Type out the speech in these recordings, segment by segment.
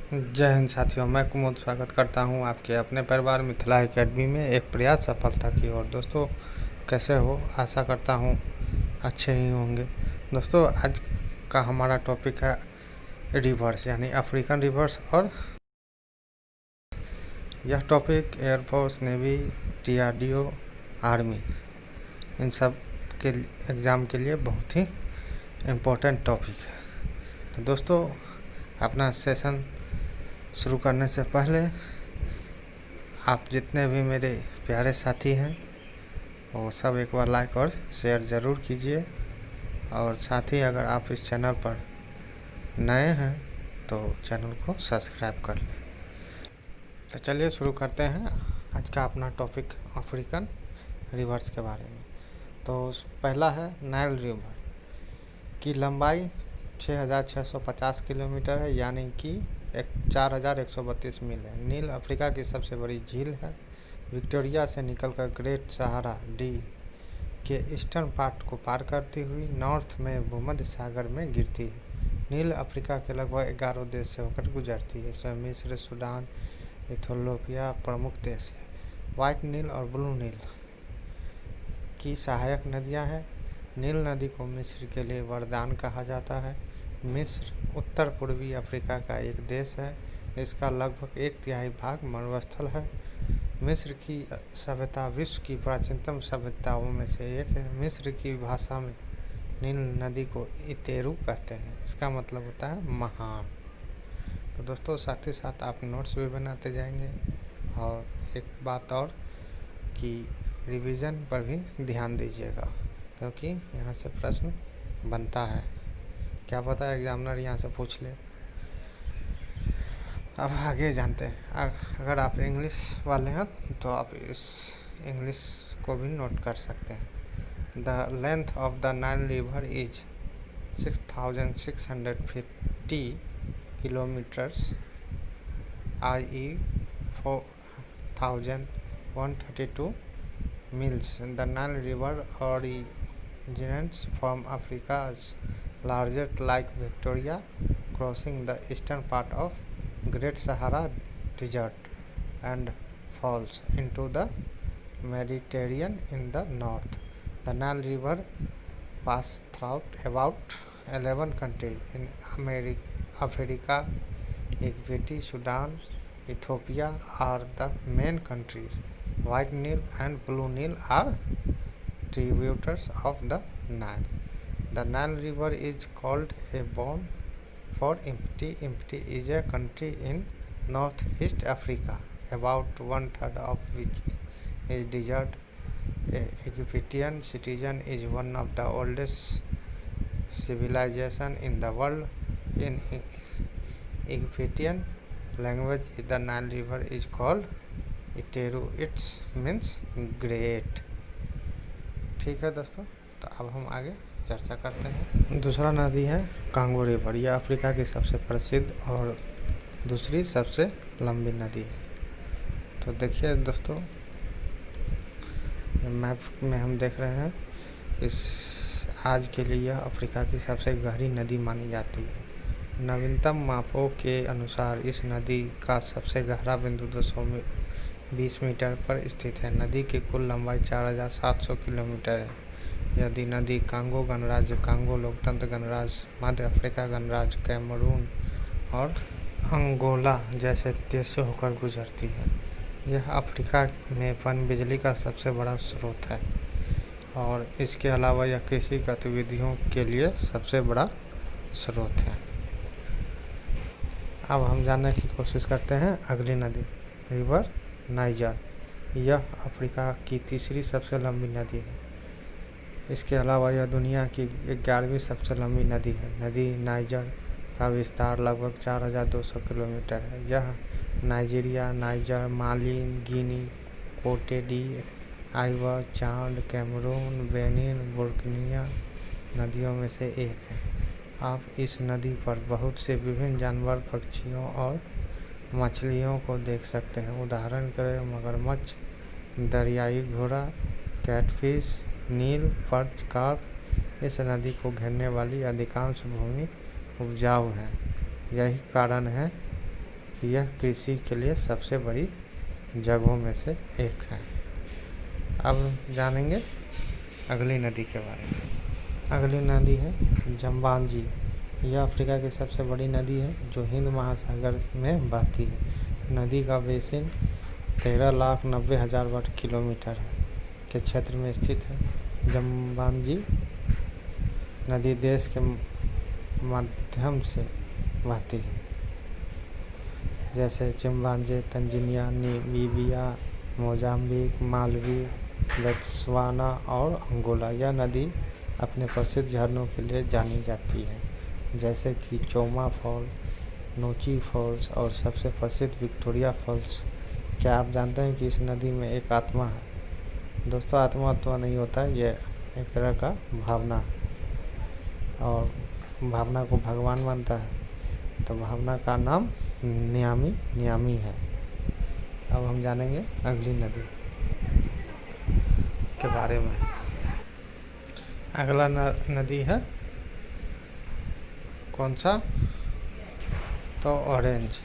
जय हिंद साथियों, मैं कुमुद स्वागत करता हूं आपके अपने परिवार मिथिला एकेडमी में एक प्रयास सफलता की ओर। दोस्तों, कैसे हो? आशा करता हूं अच्छे ही होंगे। दोस्तों, आज का हमारा टॉपिक है रिवर्स यानी अफ्रीकन रिवर्स। और यह topic air force, navy, DRDO, army इन सब के एग्ज़ाम के लिए बहुत ही इम्पोर्टेंट टॉपिक है। तो दोस्तों, अपना सेशन शुरू करने से पहले आप जितने भी मेरे प्यारे साथी हैं वो सब एक बार लाइक और शेयर ज़रूर कीजिए। और साथ ही अगर आप इस चैनल पर नए हैं तो चैनल को सब्सक्राइब कर लें। तो चलिए शुरू करते हैं आज का अपना टॉपिक अफ्रीकन रिवर्स के बारे में। तो पहला है नाइल रिवर की लंबाई 6,650 किलोमीटर है, यानी कि 4,132 मील है। नील अफ्रीका की सबसे बड़ी झील है। विक्टोरिया से निकलकर ग्रेट सहारा डी के ईस्टर्न पार्ट को पार करती हुई नॉर्थ में भूमध्य सागर में गिरती है। नील अफ्रीका के लगभग 11 देश से होकर गुजरती है। इसमें मिस्र, सूडान, इथियोपिया प्रमुख देश है। व्हाइट नील और ब्लू नील की सहायक नदियां हैं। नील नदी को मिस्र के लिए वरदान कहा जाता है। मिस्र उत्तर पूर्वी अफ्रीका का एक देश है। इसका लगभग 1/3 भाग मरुस्थल है। मिस्र की सभ्यता विश्व की प्राचीनतम सभ्यताओं में से एक है। मिस्र की भाषा में नील नदी को इतेरू कहते हैं। इसका मतलब होता है महान। तो दोस्तों, साथ ही साथ आप नोट्स भी बनाते जाएंगे। और एक बात और कि रिवीजन पर भी ध्यान दीजिएगा, क्योंकि यहाँ से प्रश्न बनता है। क्या पता एग्जामिनर यहाँ से पूछ ले। अब आगे जानते हैं। अगर आप इंग्लिश वाले हैं तो आप इस इंग्लिश को भी नोट कर सकते हैं। The length of the Nile river is 6,650 kilometres, i.e. 4,132 miles. The Nile River originates from Africa's largest lake Victoria, crossing the eastern part of Great Sahara Desert and falls into the Mediterranean in the north. The Nile River passes through about 11 countries in Africa. Egypt, Sudan, Ethiopia are the main countries. White Nile and Blue Nile are tributaries of the Nile. The Nile River is called a boon for Egypt. Egypt is a country in northeast Africa, about 1/3 of which is desert. A Egyptian citizen is one of the oldest civilizations in the world. In Egyptian language, the Nile River is called Iteru, it's means great. ठीक है दोस्तों, तो अब हम आगे चर्चा करते हैं। दूसरा नदी है कांगो रिवर। यह अफ्रीका की सबसे प्रसिद्ध और दूसरी सबसे लंबी नदी है। तो देखिए दोस्तों, मैप में हम देख रहे हैं इस आज के लिए यह अफ्रीका की सबसे गहरी नदी मानी जाती है। नवीनतम मापों के अनुसार इस नदी का सबसे गहरा बिंदु 220 मीटर पर स्थित है। नदी की कुल लंबाई 4,700 किलोमीटर है। यदि नदी कांगो गणराज्य, कांगो लोकतंत्र गणराज्य, मध्य अफ्रीका गणराज्य, कैमरून और अंगोला जैसे देश से होकर गुजरती है। यह अफ्रीका में पनबिजली का सबसे बड़ा स्रोत है और इसके अलावा यह कृषि गतिविधियों के लिए सबसे बड़ा स्रोत है। अब हम जानने की कोशिश करते हैं अगली नदी, रिवर नाइजर। यह अफ्रीका की तीसरी सबसे लंबी नदी है। इसके अलावा यह दुनिया की 11वीं सबसे लंबी नदी है। नदी नाइजर का विस्तार लगभग 4,200 किलोमीटर है। यह नाइजीरिया, नाइजर, माली, गिनी, कोटे डी आइवर, चाड, कैमरून, बेनिन, बुर्किना नदियों में से एक है। आप इस नदी पर बहुत से विभिन्न जानवर, पक्षियों और मछलियों को देख सकते हैं। उदाहरण के लिए मगरमच्छ, दरियाई घोड़ा, कैटफिश, नील पर्च कार्प। इस नदी को घेरने वाली अधिकांश भूमि उपजाऊ है। यही कारण है कि यह कृषि के लिए सबसे बड़ी जगहों में से एक है। अब जानेंगे अगली नदी के बारे में। अगली नदी है जम्बांजी। यह अफ्रीका की सबसे बड़ी नदी है जो हिंद महासागर में बहती है। नदी का बेसिन 13,90,000 वर्ग किलोमीटर के क्षेत्र में स्थित है। जम्बांजी नदी देश के माध्यम से बहती है, जैसे Zimbabwe, Tanzania, Namibia, Mozambique, Malvi, Botswana और अंगोला। यह नदी अपने प्रसिद्ध झरनों के लिए जानी जाती है, जैसे कि चोमा फॉल, नोची फॉल्स और सबसे प्रसिद्ध विक्टोरिया फॉल्स। क्या आप जानते हैं कि इस नदी में एक आत्मा है? दोस्तों, आत्मा नहीं होता है, ये एक तरह का भावना है और भावना को भगवान मानता है, तो भावना का नाम न्यामी है। अब हम जानेंगे अगली नदी के बारे में। अगला नदी है कौन सा? तो ऑरेंज।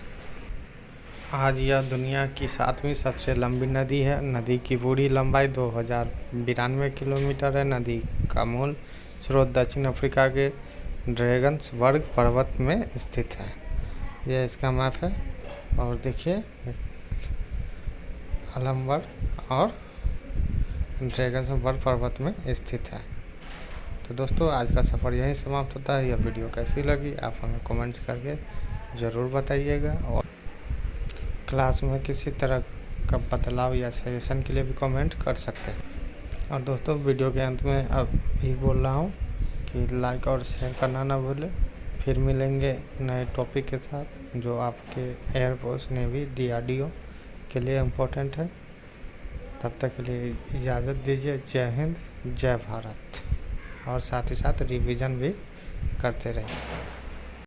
आज यह दुनिया की 7वीं सबसे लंबी नदी है। नदी की पूरी लंबाई 2092 किलोमीटर है। नदी का मूल स्रोत दक्षिण अफ्रीका के ड्रैगन्सबर्ग पर्वत में स्थित है। यह इसका मैप है और देखिए अलमबर्ग और ड्रैगन्सबर्ग पर्वत में स्थित है। तो दोस्तों, आज का सफ़र यहीं समाप्त होता है। यह वीडियो कैसी लगी आप हमें कमेंट्स करके ज़रूर बताइएगा, और क्लास में किसी तरह का बदलाव या सजेशन के लिए भी कमेंट कर सकते हैं। और दोस्तों, वीडियो के अंत में अब भी बोल रहा हूँ कि लाइक और शेयर करना ना भूलें। फिर मिलेंगे नए टॉपिक के साथ जो आपके एयरफोर्स नेवी DRDO के लिए इम्पोर्टेंट है। तब तक के लिए इजाज़त दीजिए। जय हिंद, जय भारत। और साथ ही साथ रिवीजन भी करते रहिए।